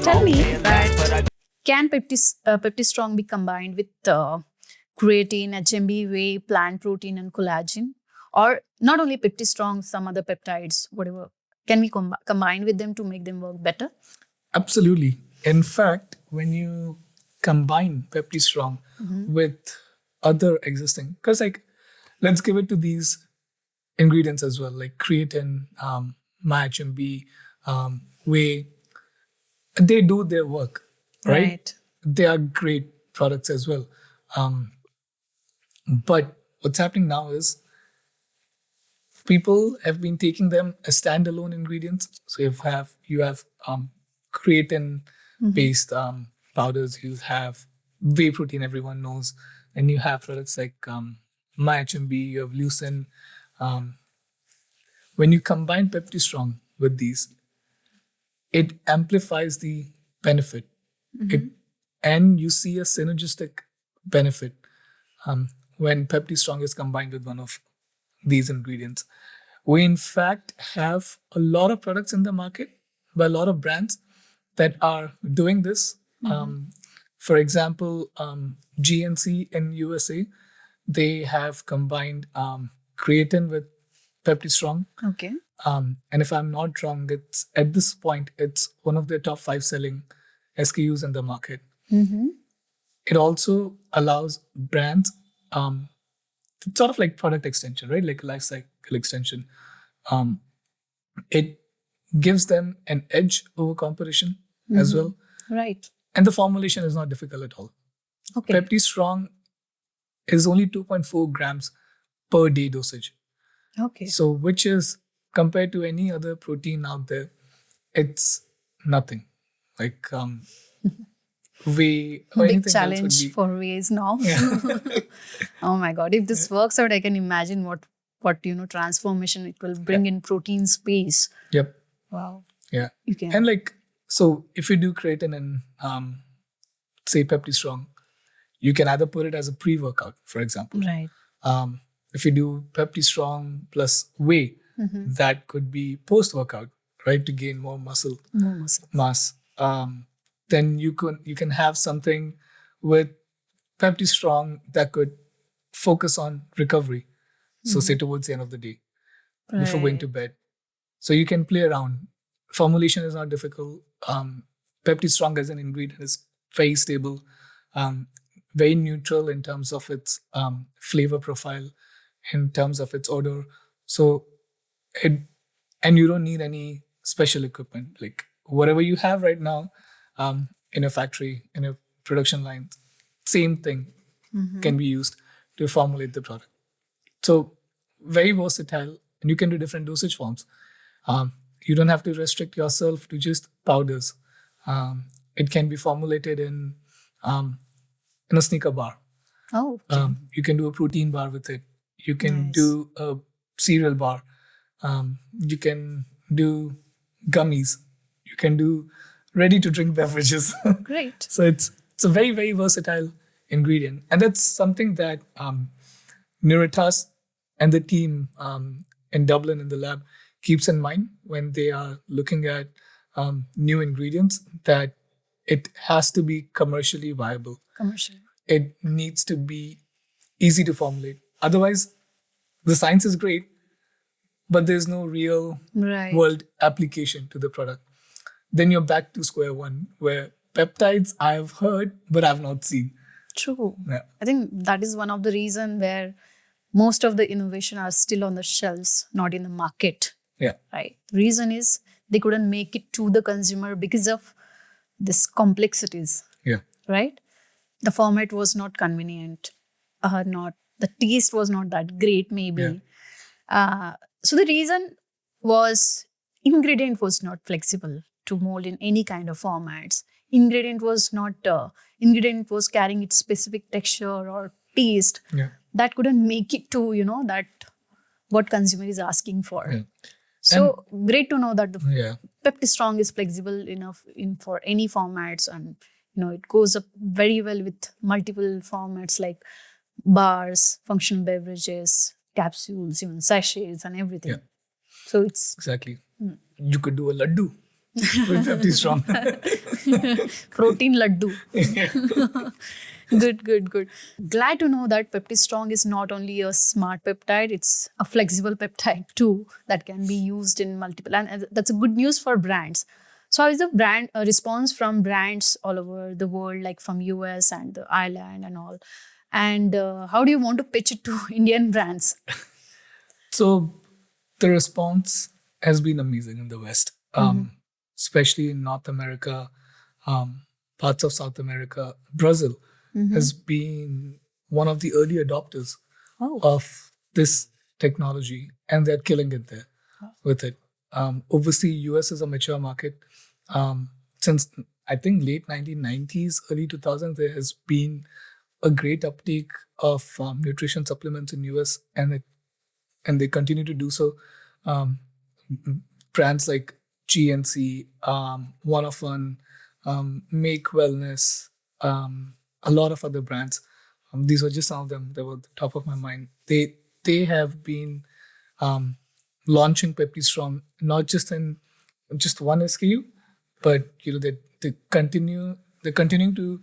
tell me that can PeptiStrong be combined with creatine, HMB, whey, plant protein, and collagen? Or not only PeptiStrong, some other peptides, whatever. Can we combine with them to make them work better? Absolutely. In fact, when you combine PeptiStrong with other existing, because like, let's give it to these ingredients as well, like creatine, MyHMB, whey, they do their work, right? They are great products as well. But what's happening now is people have been taking them as standalone ingredients. So you have creatine based powders, you have whey protein, everyone knows, and you have products like MyHMB, you have leucine. When you combine PeptiStrong with these, it amplifies the benefit. And you see a synergistic benefit when PeptiStrong is combined with one of these ingredients. We in fact have a lot of products in the market by a lot of brands that are doing this. For example, GNC in USA, they have combined creatine with PeptiStrong. Okay. And if I'm not wrong, it's at this point, it's one of their top 5 selling SKUs in the market. It also allows brands, it's sort of like product extension, right? Like life cycle extension. It gives them an edge over competition as well. Right. And the formulation is not difficult at all. Okay. PeptiStrong is only 2.4 grams per day dosage. Okay. So, which is compared to any other protein out there, it's nothing. Like whey or Big anything else would challenge be. for ways now. Yeah. Oh my God. If this works out, I can imagine what transformation it will bring in protein space. Yep. Wow. Yeah. You can. And like, so if you do creatine and say PeptiStrong, you can either put it as a pre-workout, for example. Right. If you do PeptiStrong plus whey, that could be post-workout, right? To gain more muscle mass. Then you can have something with PeptiStrong that could focus on recovery. So say towards the end of the day, before going to bed. So you can play around. Formulation is not difficult. PeptiStrong as an ingredient is very stable, very neutral in terms of its flavor profile, in terms of its odor. So and you don't need any special equipment. Like whatever you have right now in a factory, in a production line, same thing can be used to formulate the product. So very versatile, and you can do different dosage forms. You don't have to restrict yourself to just powders. It can be formulated in a sneaker bar. Oh. Okay. You can do a protein bar with it. You can do a cereal bar. You can do gummies. You can do ready-to-drink beverages. Great. So it's a very, very versatile ingredient. And that's something that Nuritas and the team in Dublin in the lab keeps in mind when they are looking at new ingredients, that it has to be commercially viable. It needs to be easy to formulate. Otherwise, the science is great, but there's no real world application to the product. Then you're back to square one, where peptides I've heard, but I've not seen. True. Yeah. I think that is one of the reasons where most of the innovation are still on the shelves, not in the market. Yeah. Right. Reason is they couldn't make it to the consumer because of this complexities. Yeah. Right. The format was not convenient. The taste was not that great, maybe. Yeah. So the reason was ingredient was not flexible to mold in any kind of formats. Ingredient was carrying its specific texture or taste that couldn't make it to that what consumer is asking for. Yeah. So great to know that the PeptiStrong is flexible enough for any formats, and it goes up very well with multiple formats like bars, functional beverages, capsules, even sachets and everything. Yeah. So it's exactly. You could do a laddu. with PeptiStrong. Protein laddu. Good. Glad to know that PeptiStrong is not only a smart peptide, it's a flexible peptide too that can be used in multiple. And that's a good news for brands. So, how is the brand response from brands all over the world, like from US and the Ireland and all? And how do you want to pitch it to Indian brands? So the response has been amazing in the West, especially in North America, parts of South America. Brazil has been one of the early adopters of this technology, and they're killing it there with it. Overseas, US is a mature market. Since I think late 1990s, early 2000s, there has been a great uptake of nutrition supplements in US, and they continue to do so. Um, Brands like GNC, One of One, Make Wellness, a lot of other brands. These were just some of them that were at the top of my mind. They have been launching PeptiStrong not just in just one SKU, but they they're continuing to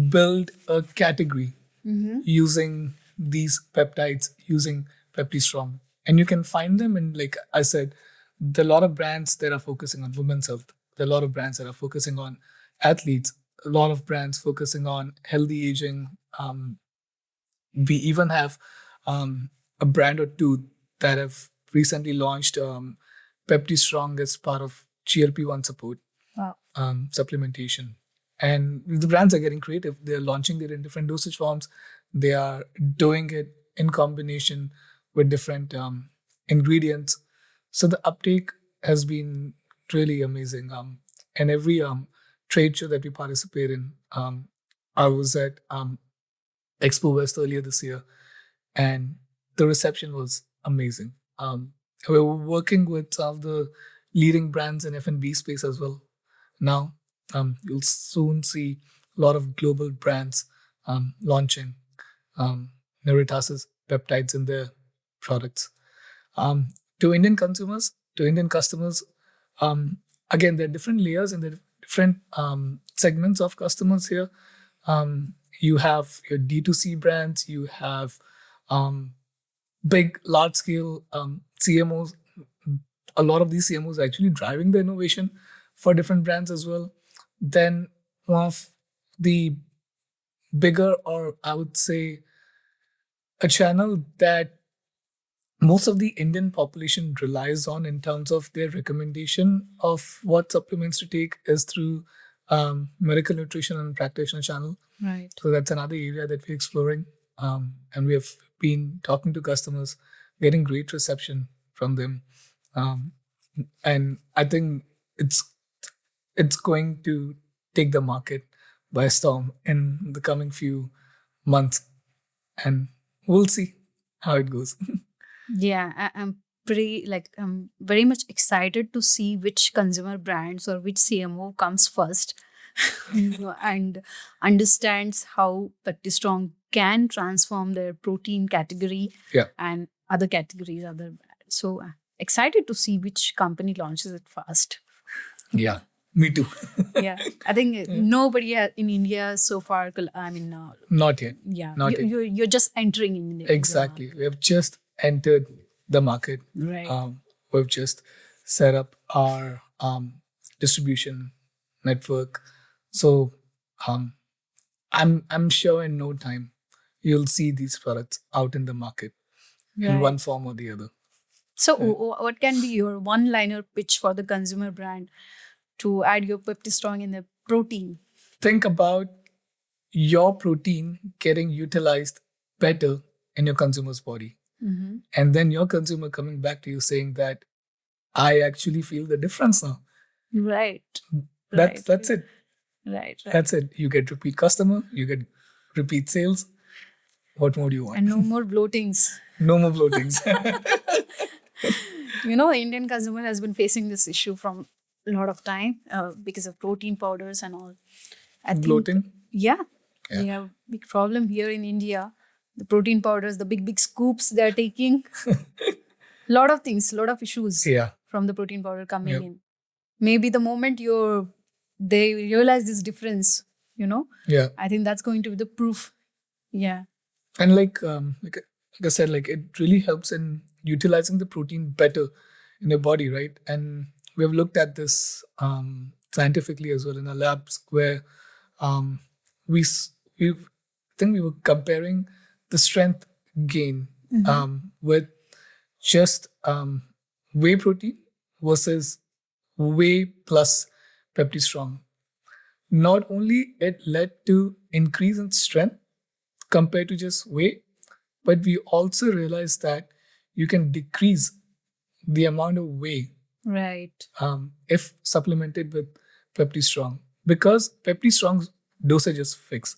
build a category using these peptides, using PeptiStrong. And you can find them in, like I said, there are a lot of brands that are focusing on women's health. There are a lot of brands that are focusing on athletes, a lot of brands focusing on healthy aging. We even have a brand or two that have recently launched PeptiStrong as part of GLP-1 support. Wow. Supplementation. And the brands are getting creative. They're launching it in different dosage forms. They are doing it in combination with different ingredients. So the uptake has been really amazing. And every trade show that we participate in, I was at Expo West earlier this year, and the reception was amazing. We were working with some of the leading brands in F&B space as well. Now, you'll soon see a lot of global brands launching Nuritas peptides in their products. To Indian consumers, to Indian customers, again, there are different layers and there are different segments of customers here. You have your D2C brands, you have big, large scale CMOs. A lot of these CMOs are actually driving the innovation for different brands as well. Then one of the bigger, or I would say a channel that most of the Indian population relies on in terms of their recommendation of what supplements to take is through medical nutrition and practitioner channel. Right. So that's another area that we're exploring. And we have been talking to customers, getting great reception from them. And I think it's going to take the market by storm in the coming few months. And we'll see how it goes. Yeah, I'm I'm very much excited to see which consumer brands or which CMO comes first and understands how PeptiStrong can transform their protein category and other categories. So excited to see which company launches it first. Yeah, me too. Yeah, I think nobody in India so far. Not yet. Yeah, Not yet. you're just entering in India. Exactly. We have just entered the market. Right. We've just set up our distribution network. So I'm sure in no time you'll see these products out in the market in one form or the other. So what can be your one-liner pitch for the consumer brand to add your PeptiStrong in the protein? Think about your protein getting utilized better in your consumer's body. And then your consumer coming back to you saying that I actually feel the difference now. Right. That's it. Right. That's it. You get repeat customer, you get repeat sales. What more do you want? And no more bloatings. No more bloatings. The Indian consumer has been facing this issue from a lot of time because of protein powders and all. Bloating? Yeah. We have a big problem here in India. The protein powders, the big scoops they're taking. Lot of things, lot of issues from the protein powder coming in. maybe the moment they realize this difference, Yeah. I think that's going to be the proof. Yeah. And like I said, like it really helps in utilizing the protein better in your body, right? And we have looked at this scientifically as well in our labs, where um, we think we were comparing the strength gain with just whey protein versus whey plus PeptiStrong. Not only it led to increase in strength compared to just whey, but we also realized that you can decrease the amount of whey Right. if supplemented with PeptiStrong, because PeptiStrong's dosage is fixed.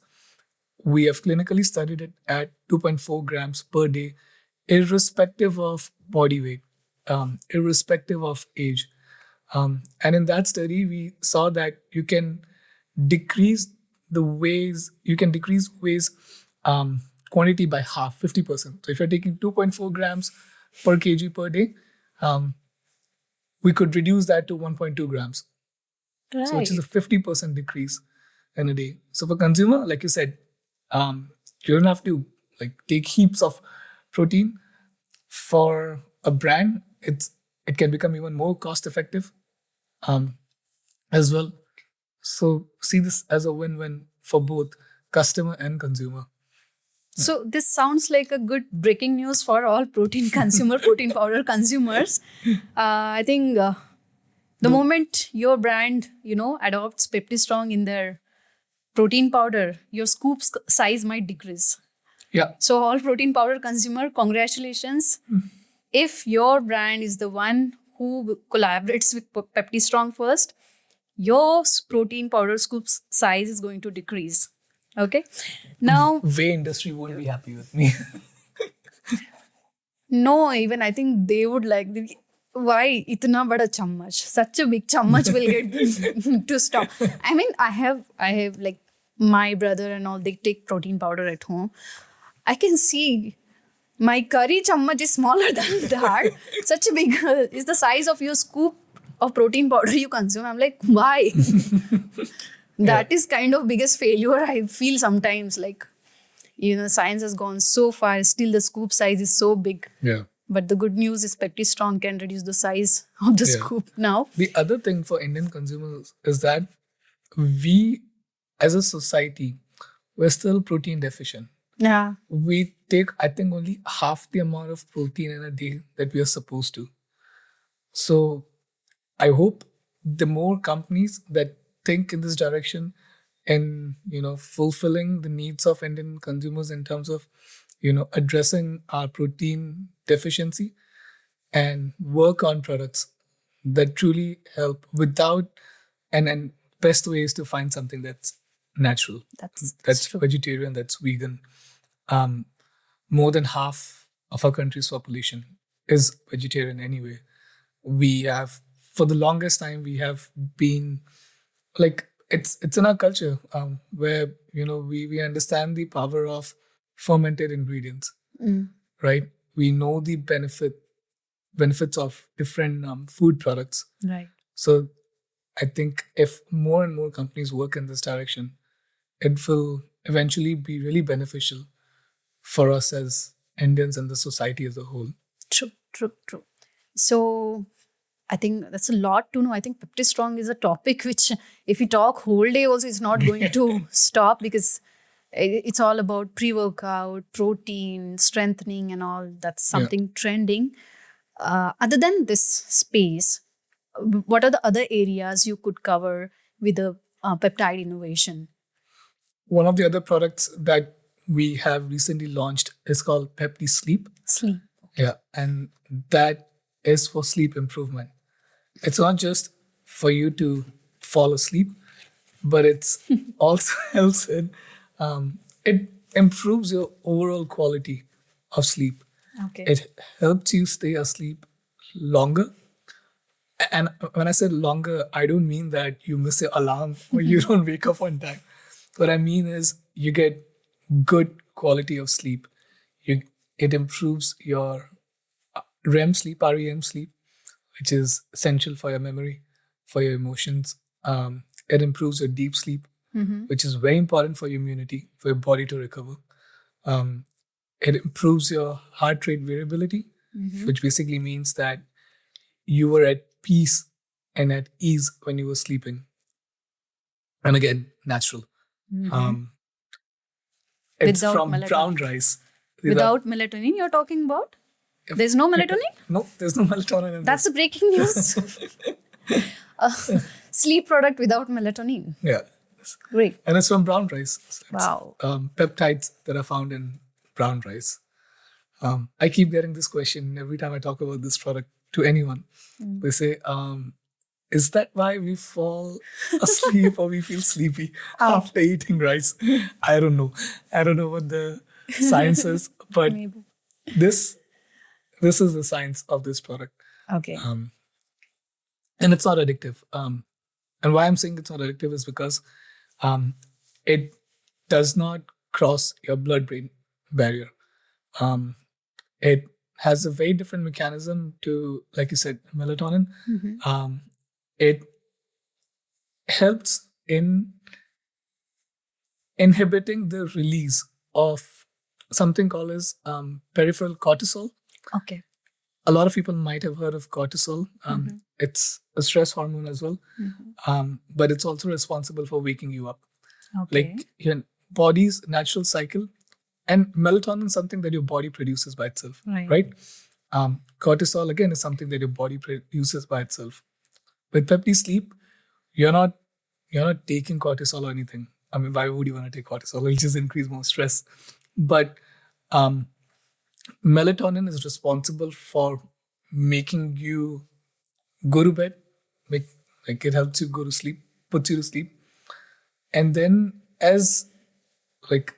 We have clinically studied it at 2.4 grams per day, irrespective of body weight, irrespective of age. And in that study, we saw that decrease you can decrease whey's quantity by half, 50%. So if you're taking 2.4 grams per kg per day, we could reduce that to 1.2 grams. Right. So which is a 50% decrease in a day. So for consumer, like you said, you don't have to like take heaps of protein. For a brand, it can become even more cost effective as well. So see this as a win-win for both customer and consumer. So this sounds like a good breaking news for all protein protein powder consumers. I think the moment your brand, adopts PeptiStrong in their protein powder, your scoop size might decrease. Yeah. So all protein powder consumer, congratulations. If your brand is the one who collaborates with PeptiStrong first, your protein powder scoop size is going to decrease. Okay. Now, whey industry won't be happy with me. No, even I think they would like, why itna bada chammach? Such a big chammach will get to stop. I mean, I have like my brother and all, they take protein powder at home. I can see my curry chammach is smaller than that. Such a big, is the size of your scoop of protein powder you consume. I'm like, why? That is kind of biggest failure I feel sometimes. Like, science has gone so far, still the scoop size is so big. Yeah. But the good news is PeptiStrong can reduce the size of the scoop now. The other thing for Indian consumers is that we, as a society, we're still protein deficient. Yeah. We take, I think, only half the amount of protein in a day that we are supposed to. So I hope the more companies that think in this direction and fulfilling the needs of Indian consumers in terms of addressing our protein deficiency and work on products that truly help without and best way is to find something that's natural, that's true. vegetarian, that's vegan. More than half of our country's population is vegetarian anyway. We have, for the longest time, we have been like, it's in our culture, where we understand the power of fermented ingredients, right? We know the benefits of different food products. Right. So I think if more and more companies work in this direction, it will eventually be really beneficial for us as Indians and the society as a whole. True. So I think that's a lot to know. I think PeptiStrong is a topic which, if you talk whole day also, it's not going to stop, because it's all about pre-workout, protein, strengthening and all. That's something trending. Other than this space, what are the other areas you could cover with the peptide innovation? One of the other products that we have recently launched is called PeptiSleep. Sleep. Yeah, and that is for sleep improvement. It's not just for you to fall asleep, but it's also helps in it improves your overall quality of sleep. Okay. It helps you stay asleep longer. And when I said longer, I don't mean that you miss your alarm or you don't wake up on time. What I mean is you get good quality of sleep. It improves your REM sleep, REM sleep, which is essential for your memory, for your emotions. It improves your deep sleep, which is very important for your immunity, for your body to recover. Um, it improves your heart rate variability, which basically means that you were at peace and at ease when you were sleeping. And again, natural. Um, it's Without from brown melatonin. rice. Without melatonin, you're talking about? There's no melatonin? No, there's no melatonin in That's this. the breaking news. Sleep product without melatonin. Yeah. Great. And it's from brown rice. So it's, Wow. peptides that are found in brown rice. I keep getting this question every time I talk about this product to anyone. They say, is that why we fall asleep or we feel sleepy after eating rice? I don't know. I don't know what the science is, but Maybe. this is the science of this product. Okay. And it's not addictive. And why I'm saying it's not addictive is because it does not cross your blood-brain barrier. It has a very different mechanism to, like you said, melatonin. It helps in inhibiting the release of something called as peripheral cortisol. Okay. A lot of people might have heard of cortisol. It's a stress hormone as well, but it's also responsible for waking you up. Okay. Like your body's natural cycle, and melatonin is something that your body produces by itself, right? Cortisol again is something that your body produces by itself. With PeptiSleep, you're not taking cortisol or anything. I mean, why would you want to take cortisol? It'll just increase more stress. But melatonin is responsible for making you go to bed. Like it helps you go to sleep, puts you to sleep. And then as like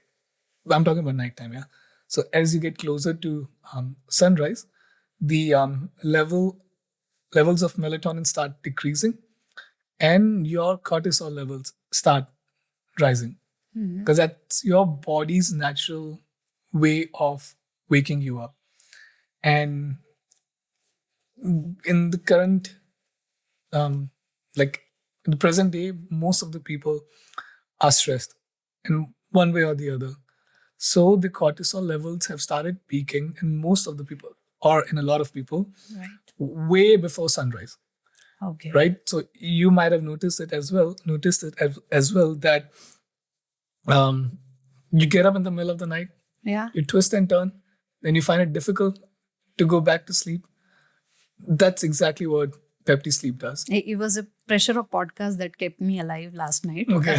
I'm talking about nighttime, yeah. So as you get closer to sunrise, the levels of melatonin start decreasing, and your cortisol levels start rising, because that's your body's natural way of waking you up. And in the current, like in the present day, most of the people are stressed in one way or the other. So the cortisol levels have started peaking in most of the people, or in a lot of people, way before sunrise. Okay. Right. So you might have noticed it as well that you get up in the middle of the night, Yeah. you twist and turn, then you find it difficult to go back to sleep. That's exactly what PeptiSleep does. It was a pressure of podcast that kept me alive last night. Okay.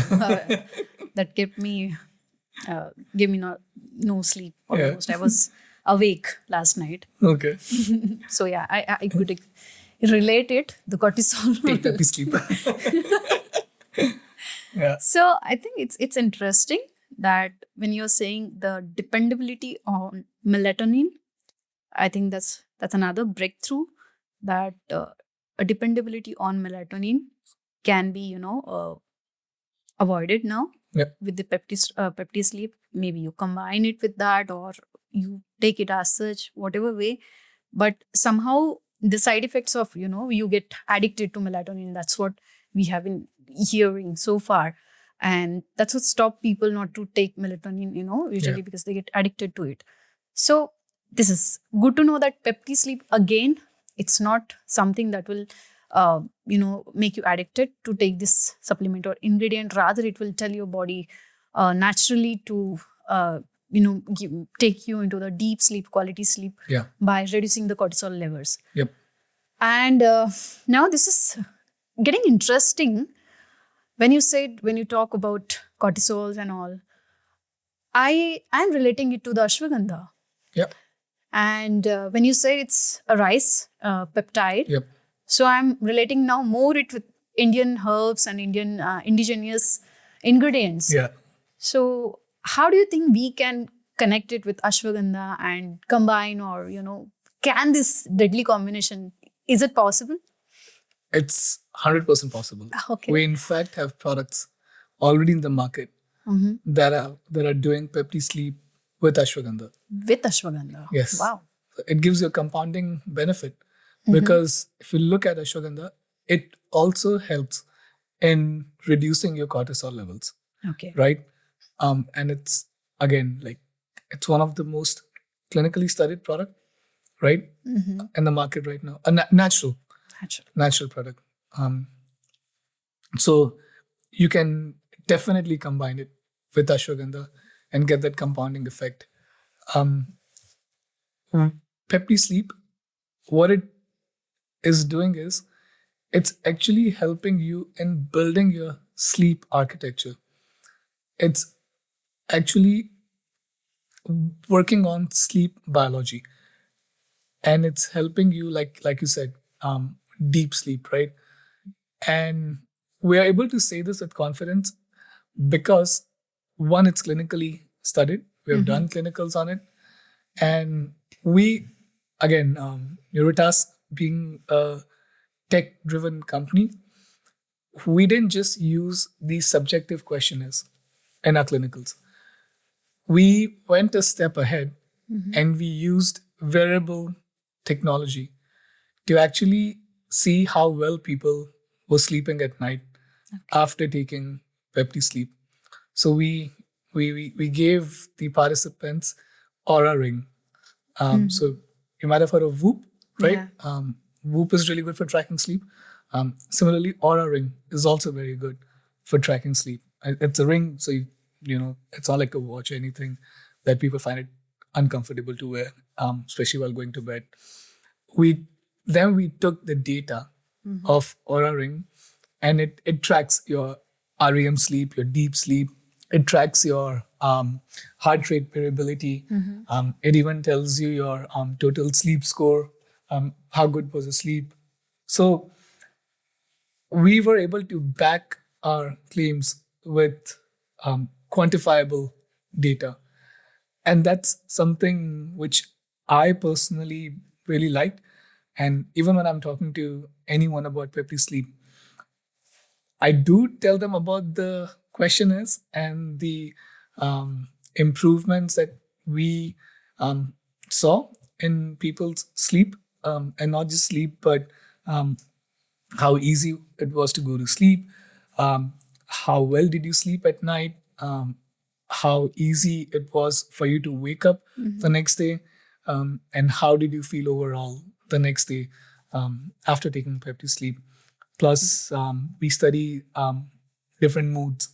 That kept me, gave me no sleep almost. I was awake last night. Okay. So yeah, I could relate it, the cortisol. Take PeptiSleep. Yeah. So I think it's interesting that when you're saying the dependability on melatonin, I think that's another breakthrough, that a dependability on melatonin can be avoided now with the PeptiSleep. Maybe you combine it with that, or you take it as such, whatever way. But somehow the side effects of you get addicted to melatonin. That's what we have been hearing so far, and that's what stopped people not to take melatonin. Usually because they get addicted to it. So this is good to know that PeptiSleep, again, it's not something that will make you addicted to take this supplement or ingredient. Rather, it will tell your body naturally to take you into the deep sleep, quality sleep, by reducing the cortisol levels. Yep. And now this is getting interesting. When you talk about cortisols and all, I'm relating it to the ashwagandha. Yep. And when you say it's a rice peptide, so I'm relating now more it with Indian herbs and Indian indigenous ingredients. Yeah. So how do you think we can connect it with ashwagandha and combine, or can this deadly combination, is it possible? It's 100% possible. Okay. We in fact have products already in the market that are doing PeptiSleep with ashwagandha. With ashwagandha. Yes. Wow. It gives you a compounding benefit, because if you look at ashwagandha, it also helps in reducing your cortisol levels, Okay. right? And it's again like it's one of the most clinically studied product, right, in the market right now. A natural product. So you can definitely combine it with ashwagandha and get that compounding effect. PeptiSleep, what it is doing is it's actually helping you in building your sleep architecture. It's actually working on sleep biology, and it's helping you like you said, deep sleep, right? And we are able to say this with confidence because one, it's clinically studied. We have done clinicals on it, and we again, Nuritas being a tech-driven company, we didn't just use these subjective questionnaires in our clinicals. We went a step ahead and we used wearable technology to actually see how well people were sleeping at night after taking PeptiSleep. So we gave the participants Aura Ring. So you might have heard of Whoop, right? Yeah. Whoop is really good for tracking sleep. Similarly, Aura Ring is also very good for tracking sleep. It's a ring, so you know it's not like a watch or anything that people find it uncomfortable to wear, especially while going to bed. We took the data of Aura Ring, and it tracks your REM sleep, your deep sleep. It tracks your heart rate variability. It even tells you your total sleep score, how good was the sleep. So we were able to back our claims with quantifiable data. And that's something which I personally really liked. And even when I'm talking to anyone about PeptiSleep, I do tell them about the questionnaires and the improvements that we saw in people's sleep, and not just sleep, but how easy it was to go to sleep, how well did you sleep at night, how easy it was for you to wake up the next day, and how did you feel overall the next day after taking PeptiSleep. Plus, we study different moods,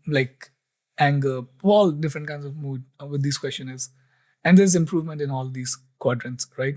like anger, all different kinds of mood with these questionnaires. And there's improvement in all these quadrants, right?